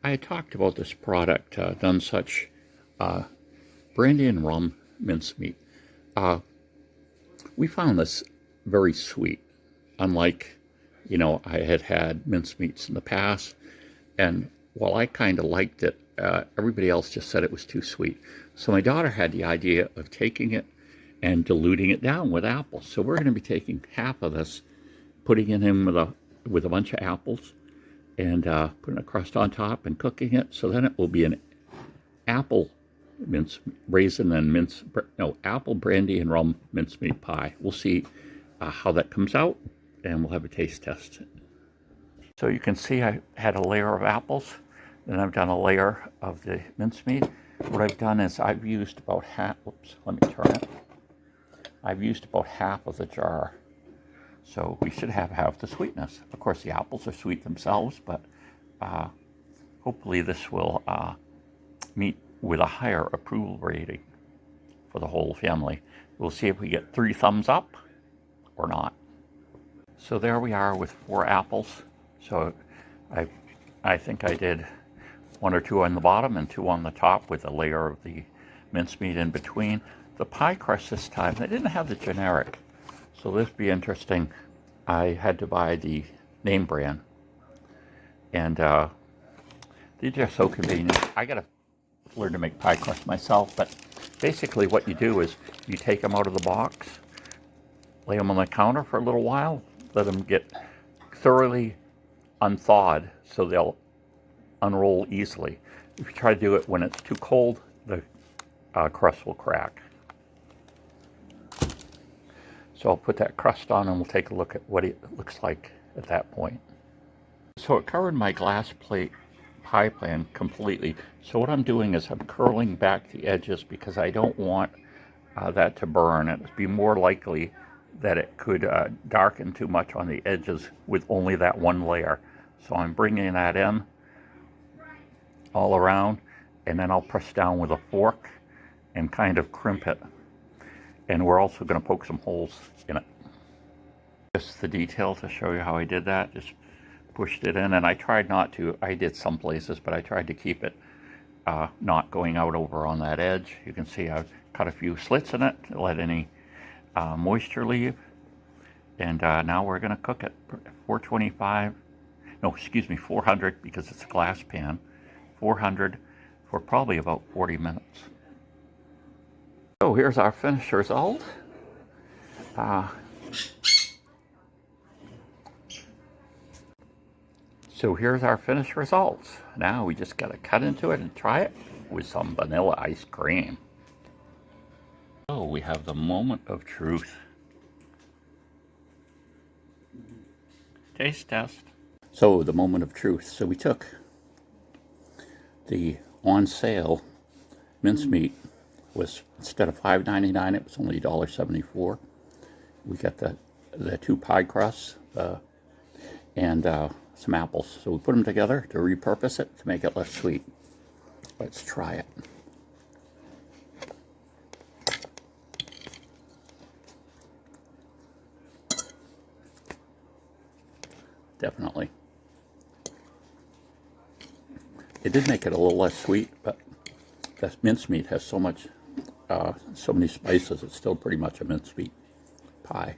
I had talked about this product, done such brandy and rum mincemeat. We found this very sweet, unlike, I had had mincemeats in the past, and while I kind of liked it, everybody else just said it was too sweet. So my daughter had the idea of taking it and diluting it down with apples. So we're going to be taking half of this, putting it in with a bunch of apples, and putting a crust on top and cooking it. So then it will be an apple apple brandy and rum mincemeat pie. We'll see how that comes out, and we'll have a taste test. So you can see I had a layer of apples, then I've done a layer of the mincemeat. What I've done is I've used about half, let me turn it. I've used about half of the jar. So we should have half the sweetness. Of course, the apples are sweet themselves, but hopefully this will meet with a higher approval rating for the whole family. We'll see if we get 3 thumbs up or not. So there we are with 4 apples. So I think I did 1 or 2 on the bottom and 2 on the top with a layer of the mincemeat in between. The pie crust this time, they didn't have the generic. So this be interesting. I had to buy the name brand. And they're just so convenient. I got to learn to make pie crust myself, but basically what you do is you take them out of the box, lay them on the counter for a little while, let them get thoroughly unthawed so they'll unroll easily. If you try to do it when it's too cold, the crust will crack. So I'll put that crust on and we'll take a look at what it looks like at that point. So it covered my glass plate pie pan completely. So what I'm doing is I'm curling back the edges because I don't want that to burn. It'd be more likely that it could darken too much on the edges with only that one layer. So I'm bringing that in all around, and then I'll press down with a fork and kind of crimp it. And we're also going to poke some holes in it. Just the detail to show you how I did that. Just pushed it in, and I tried not to. I did some places, but I tried to keep it not going out over on that edge. You can see I've cut a few slits in it to let any moisture leave. And now we're going to cook it 400 because it's a glass pan. 400 for probably about 40 minutes. So here's our finished result. So here's our finished results. Now we just got to cut into it and try it with some vanilla ice cream. So we have the moment of truth. Taste test. So the moment of truth. So we took the on sale mincemeat. Was instead of $5.99, it was only $1.74. We got the 2 pie crusts and some apples. So we put them together to repurpose it to make it less sweet. Let's try it. Definitely. It did make it a little less sweet, but that mincemeat has so many spices, it's still pretty much a mincemeat pie.